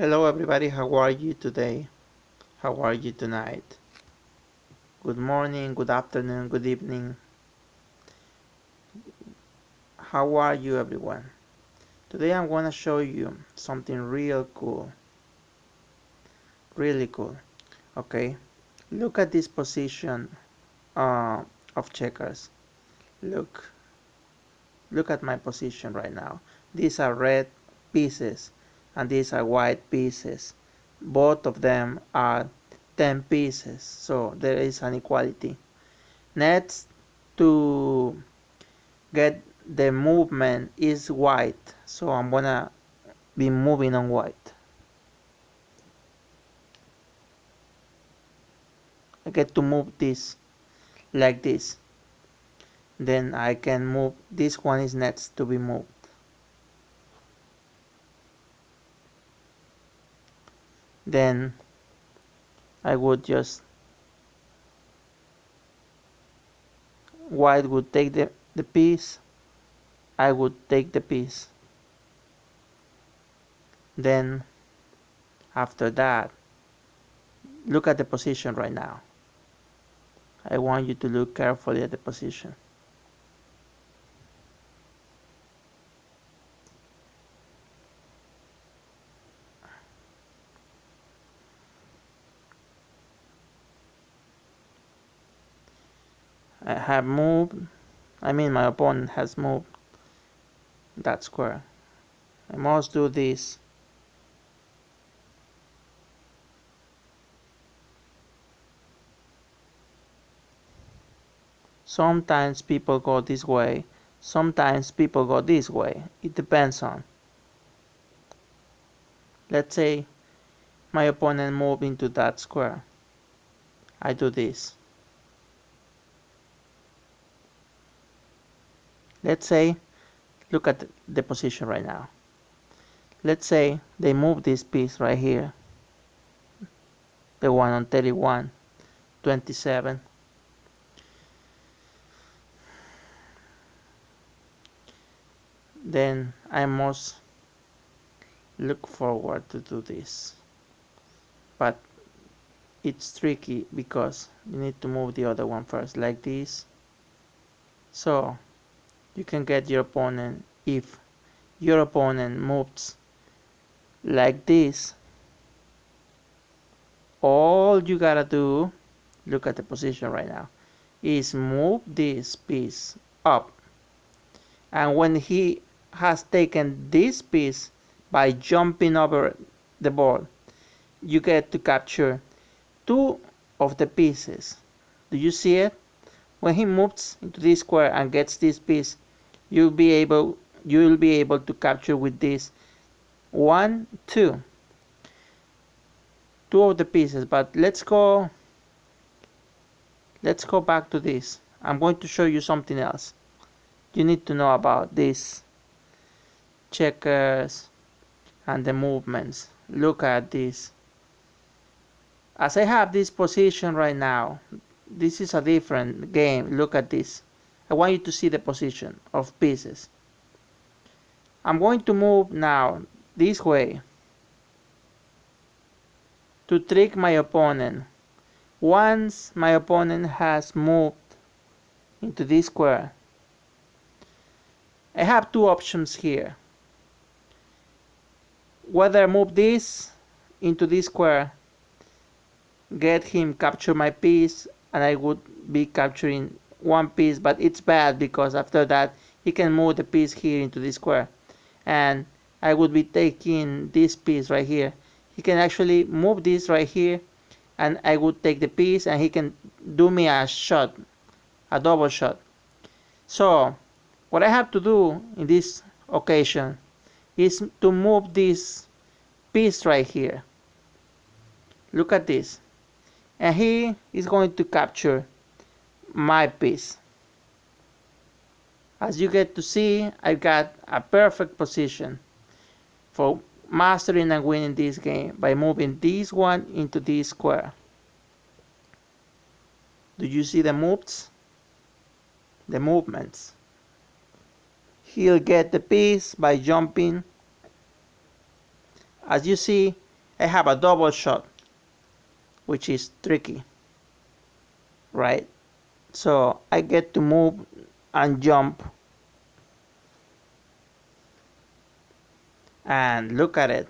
Hello everybody, how are you today? How are you tonight? Good morning, good afternoon, good evening. How are you everyone? Today I'm gonna show you something real cool. Really cool. Okay, look at this position uh, of checkers. Look, look at my position right now. These are red pieces and these are white pieces. Both of them are 10 pieces, so there is an equality. Next, to get the movement is white, so I'm gonna be moving on white. I get to move this like this, then I can move this one is next to be moved. Then I would just white would take the piece, I would take the piece. Then after that, look at the position right now. I want you to look carefully at the position. I have moved, my opponent has moved that square. I must do this. Sometimes people go this way, sometimes people go this way. It depends on. Let's say my opponent moved into that square. I do this. Let's say, look at the position right now. Let's say they move this piece right here, the one on 31, 27. Then I must look forward to do this. But it's tricky because you need to move the other one first, like this. So you can get your opponent, if your opponent moves like this, all you gotta do, look at the position right now, is move this piece up. And when he has taken this piece by jumping over the board, you get to capture two of the pieces. Do you see it? When he moves into this square and gets this piece, you'll be able to capture with this two of the pieces. But let's go back to this. I'm going to show you something else you need to know about this checkers and the movements. Look at this. As I have this position right now, this is a different game. Look at this. I want you to see the position of pieces. I'm going to move now this way to trick my opponent. Once my opponent has moved into this square, I have two options here. Whether move this into this square, get him capture my piece, and I would be capturing one piece, but it's bad because after that he can move the piece here into this square, and I would be taking this piece right here. He can actually move this right here, and I would take the piece, and he can do me a shot, a double shot. So what I have to do in this occasion is to move this piece right here. Look at this. And he is going to capture my piece. As you get to see, I've got a perfect position for mastering and winning this game by moving this one into this square. Do you see the moves? The movements. He'll get the piece by jumping. As you see, I have a double shot, which is tricky, right? So I get to move and jump, and look at it.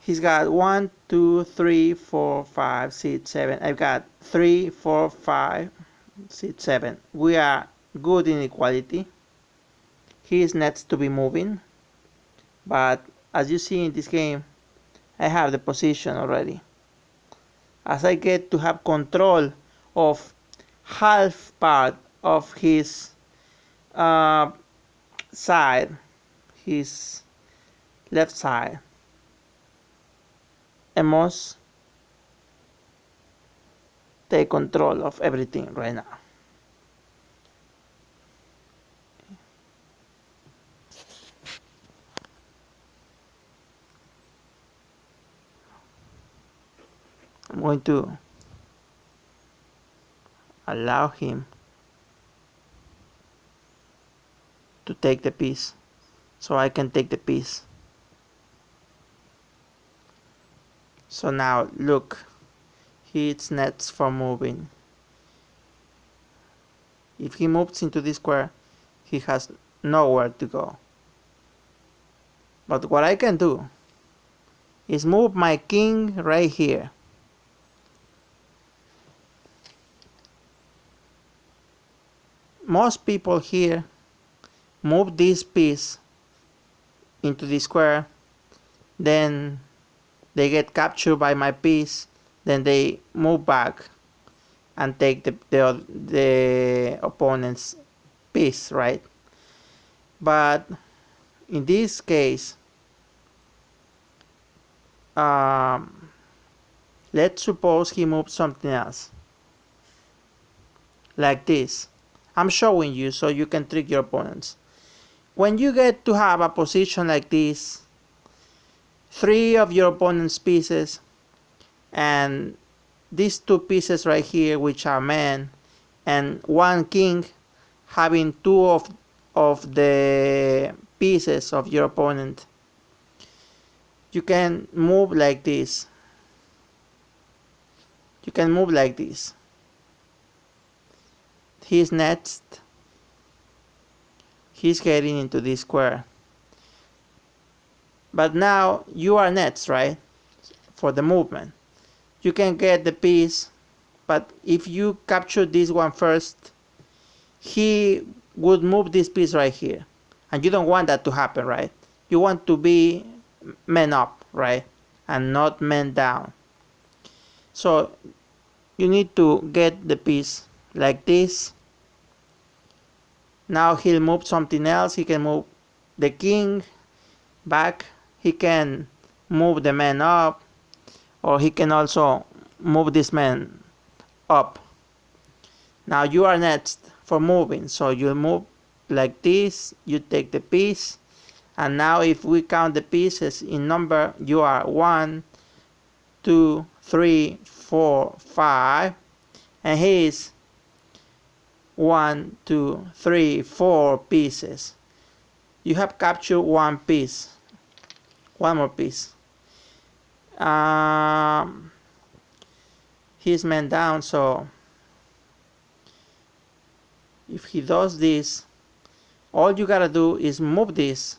He's got 1, 2, 3, 4, 5, 6, 7. I've got 3, 4, 5, 6, 7. We are good in equality. He needs to be moving, but as you see in this game, I have the position already. As I get to have control of half part of his side, his left side, I must take control of everything right now. I'm going to allow him to take the piece so I can take the piece. So now look, he's next for moving. If he moves into this square, he has nowhere to go. But what I can do is move my king right here. Most people here move this piece into the square, then they get captured by my piece, then they move back and take the opponent's piece, right? But in this case, let's suppose he moves something else, like this. I'm showing you so you can trick your opponents. When you get to have a position like this, 3 of your opponent's pieces and these 2 pieces right here, which are men, and 1 king, having 2 of the pieces of your opponent, you can move like this. You can move like this. He's next. He's getting into this square. But now you are next, right? For the movement. You can get the piece, but if you capture this one first, he would move this piece right here. And you don't want that to happen, right? You want to be men up, right? And not men down. So you need to get the piece like this. Now he'll move something else. He can move the king back. He can move the man up, or he can also move this man up. Now you are next for moving, so you move like this, you take the piece, and now if we count the pieces in number, you are 1, 2, 3, 4, 5, and he is 1, 2, 3, 4 pieces. You have captured 1 piece. 1 more piece. He's man down, so if he does this, all you gotta do is move this.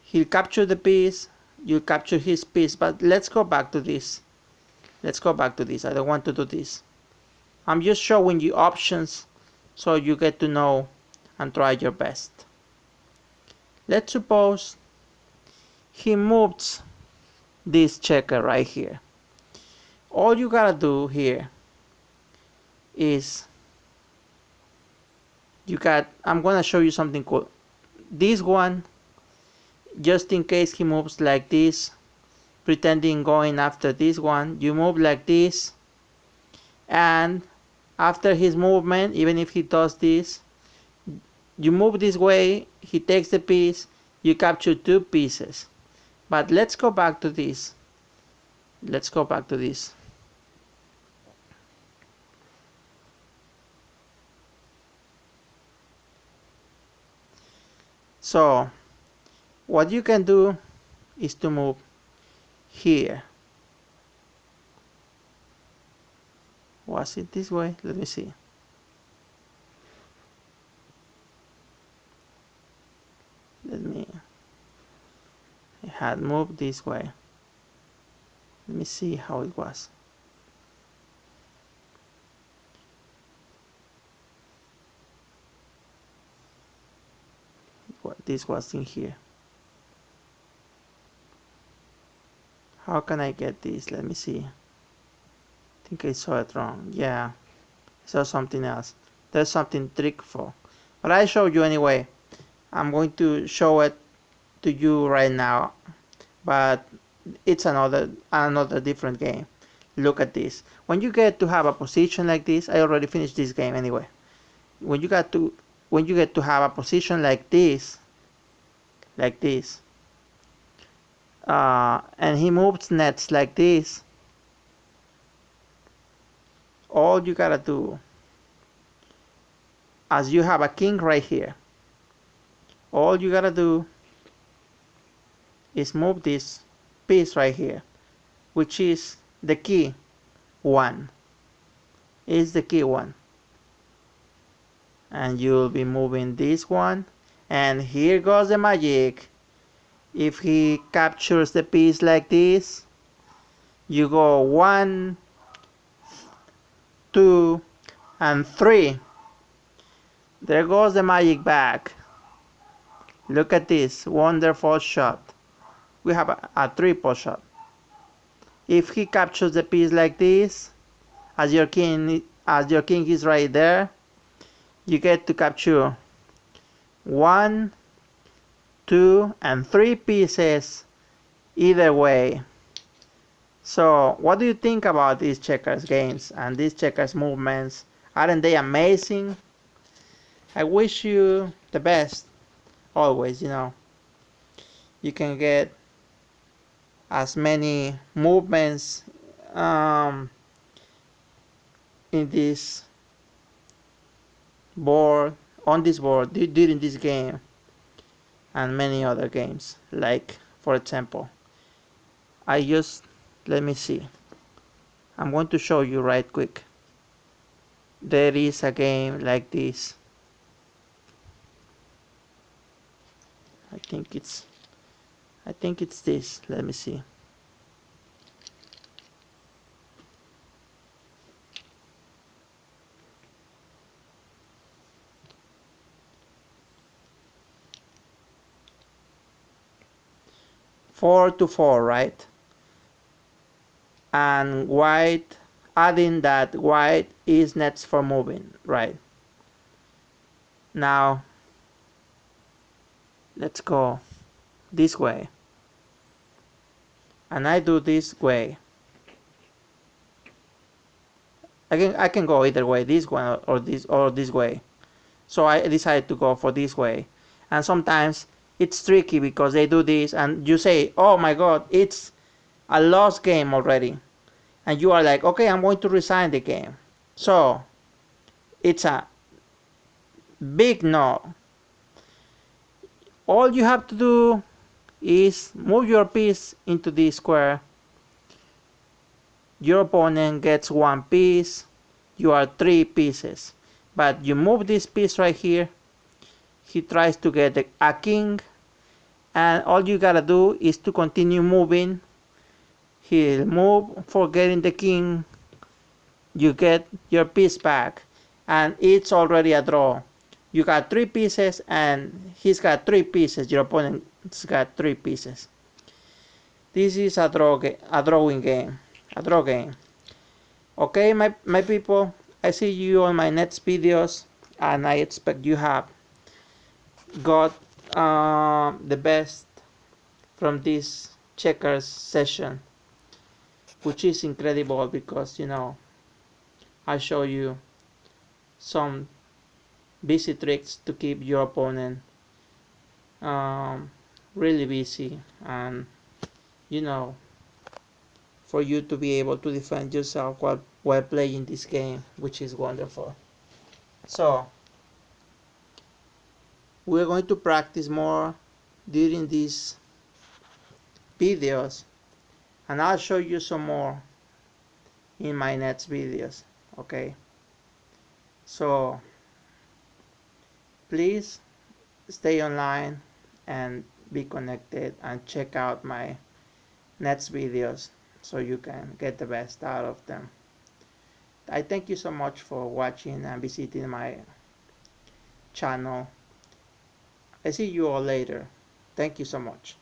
He'll capture the piece, you capture his piece, but let's go back to this. Let's go back to this. I don't want to do this. I'm just showing you options so you get to know and try your best. Let's suppose he moves this checker right here. All you gotta do here is I'm gonna show you something cool. This one, just in case he moves like this, pretending going after this one, you move like this, and after his movement, even if he does this, you move this way, he takes the piece, you capture 2 pieces. But let's go back to this. Let's go back to this. So What you can do is to move here. Was it this way? Let me see. It had moved this way. Let me see how it was. This was in here. How can I get this? Let me see. I think I saw it wrong. Yeah, I saw something else. There's something trickful. But I showed you anyway. I'm going to show it to you right now. But it's another different game. Look at this. When you get to have a position like this, I already finished this game anyway. When you get to have a position like this, and he moves nets like this, all you gotta do, as you have a king right here, all you gotta do is move this piece right here, which is the key 1. Is the key 1. And you'll be moving this one, and here goes the magic. If he captures the piece like this, you go 1, 2, and 3. There goes the magic back. Look at this wonderful shot. We have a triple shot. If he captures the piece like this, as your king is right there, you get to capture 1, 2, and 3 pieces either way. So what do you think about these checkers games and these checkers movements? Aren't they amazing? I wish you the best always, you know. You can get as many movements in this board, on this board during this game and many other games. Like, for example, let me see. I'm going to show you right quick. There is a game like this. I think it's this. Let me see. Four to 4, right? And white, adding that white is nets for moving, right? Now let's go this way, and I do this way. I can go either way, this one or this way. So I decided to go for this way. And sometimes it's tricky because they do this and you say, oh my god, it's a lost game already, and you are like, okay, I'm going to resign the game. So it's a big no. All you have to do is move your piece into this square. Your opponent gets 1 piece. You are 3 pieces. But you move this piece right here. He tries to get a king. And all you gotta do is to continue moving. He'll move for getting the king. You get your piece back. And it's already a draw. You got 3 pieces and he's got 3 pieces. Your opponent's got 3 pieces. This is a drawing game. A draw game. Okay, my people, I see you on my next videos, and I expect you have got the best from this checkers session, which is incredible because, you know, I show you some busy tricks to keep your opponent really busy, and you know, for you to be able to defend yourself while playing this game, which is wonderful. So we're going to practice more during these videos, and I'll show you some more in my next videos. Okay, so please stay online and be connected and check out my next videos so you can get the best out of them. I thank you so much for watching and visiting my channel. I see you all later. Thank you so much.